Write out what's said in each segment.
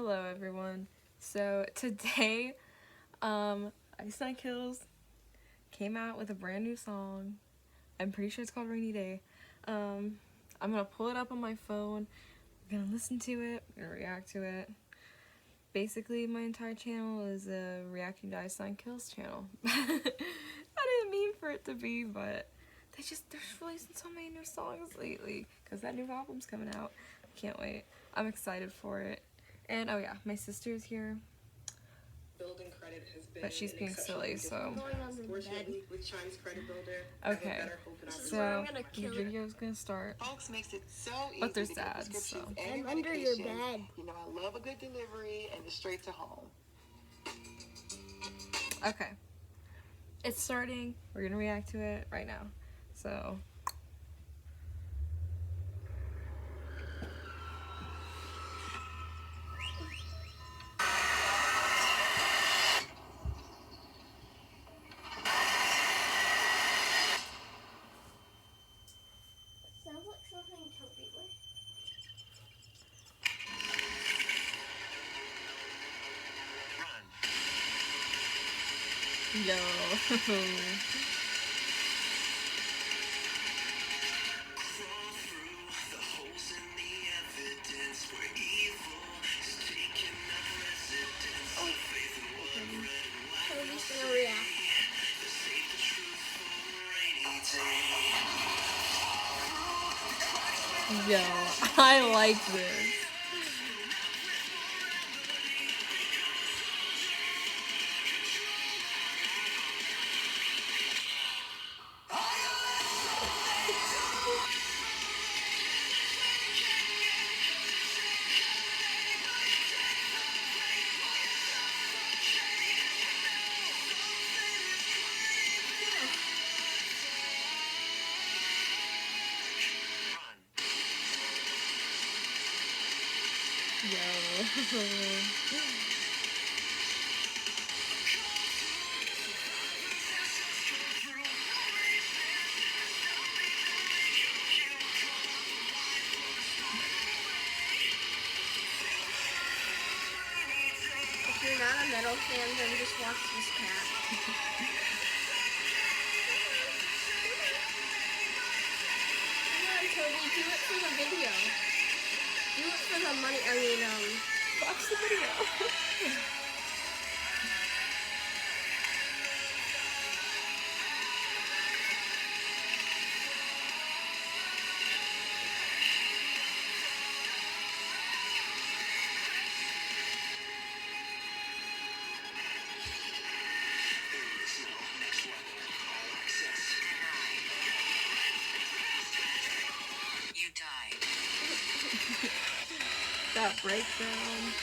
Hello everyone. So today, Ice Nine Kills came out with a brand new song. I'm pretty sure it's called Rainy Day. I'm gonna pull it up on my phone. I'm gonna listen to it. I'm gonna react to it. Basically, my entire channel is a reacting to Ice Nine Kills channel. I didn't mean for it to be, but they're just releasing so many new songs lately because that new album's coming out. Can't wait. I'm excited for it. And oh yeah, my sister's here. Building credit has been But she's being silly, so. Fortunately, with Chime's Credit Builder, Okay, so the video's gonna start. Folks makes it so easy But there's to get ads, so. prescriptions and I'm under your medication. bed. You know, I love a good delivery and it's straight to home. Okay. It's starting. We're gonna react to it right now. So. Sounds like something Toby would. Yo. Toby's gonna react. Yo, I like this. Yo. If you're not a metal fan, then just watch this cat. Come on, Toby, do it for the video. Do it for the money. Watch the video. You died. That breakdown.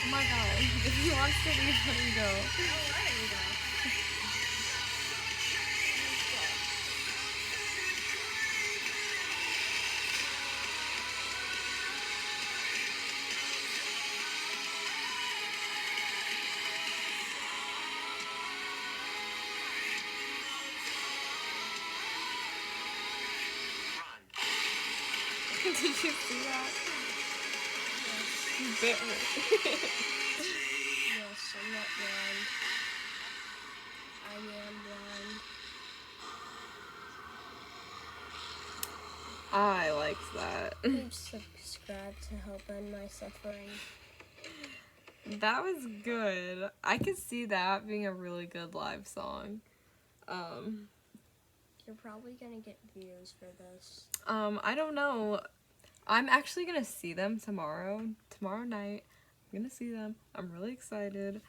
Oh my god, if he wants to leave, let him go. Did you see that? He bit her. Yes, I'm not blind. I am blind. I liked that. Please subscribe to help end my suffering. That was good. I could see that being a really good live song. You're probably gonna get views for this. I don't know. I'm actually gonna see them tomorrow night. I'm gonna see them. I'm really excited.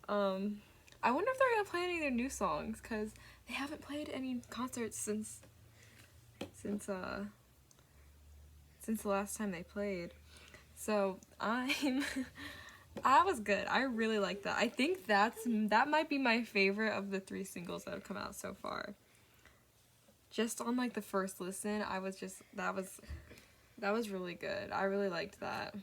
I wonder if they're gonna play any of their new songs, because they haven't played any concerts since the last time they played. So I'm That was good. I really like that. I think that might be my favorite of the 3 singles that have come out so far. Just on like the first listen, I was just that was really good. I really liked that.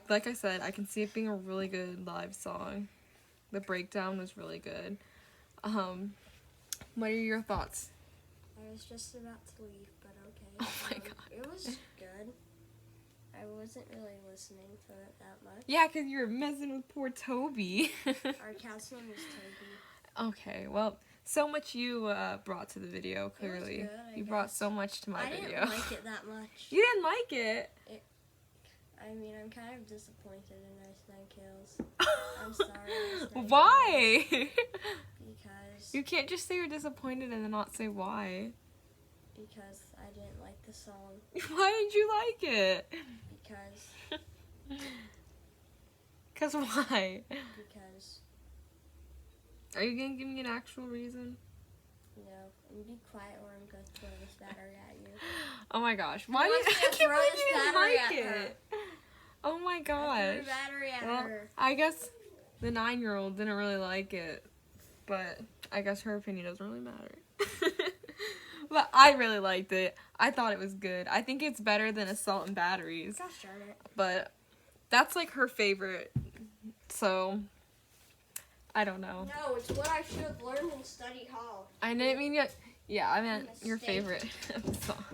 Like I said, I can see it being a really good live song. The breakdown was really good. What are your thoughts? I was just about to leave, but okay. Oh my God. It was good. I wasn't really listening to it that much. Yeah, because you were messing with poor Toby. Our cat's name is Toby. Okay, well, so much you brought to the video, clearly. good, I you brought guess. so much to my I video. didn't like it that much. You didn't like it? I mean, I'm kind of disappointed in Ice Nine Kills. I'm sorry, Ice Nine Why? Because You can't just say you're disappointed and then not say why. I didn't like the song. Why did you like it? Because Because why? because Are you gonna give me an actual reason? you know, and be quiet or I'm gonna throw this battery at you. Oh my gosh. Why wants did me I to can't throw believe this you didn't battery like at her? it? Oh my I gosh. threw a battery at Well, her. I guess the 9-year-old didn't really like it, but I guess her opinion doesn't really matter. But I really liked it. I thought it was good. I think it's better than Assault and Batteries, Gosh darn it. but that's like her favorite, so I don't know. No, it's what I should have learned in study hall. I didn't mean yet. Yeah, I meant your Mistake. favorite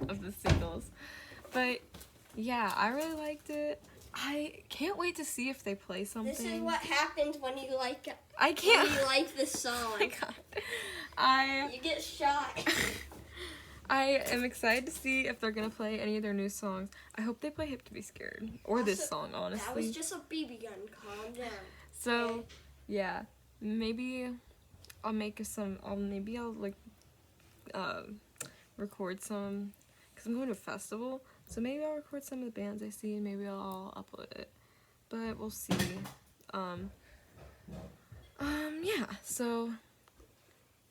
of the singles. But yeah, I really liked it. I can't wait to see if they play something. This is what happens when you like I can't. when you like the song. Oh my god. I You get shot. am excited to see if they're gonna play any of their new songs. I hope they play Hip to Be Scared or this Also, song, honestly. That was just a BB gun. Calm down. So yeah, maybe I'll make some. I'll like record some because I'm going to a festival. So maybe I'll record some of the bands I see and maybe I'll upload it. But we'll see. Yeah. So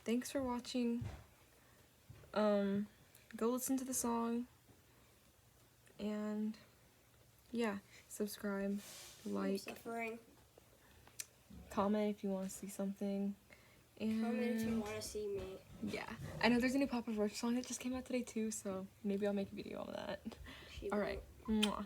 thanks for watching. Go listen to the song. And yeah, subscribe, like, I'm suffering. comment if you want to see something. And Comment if you want to see me. yeah, I know there's a new Papa Roach song that just came out today too, so maybe I'll make a video on that. She All won't. right. Mwah.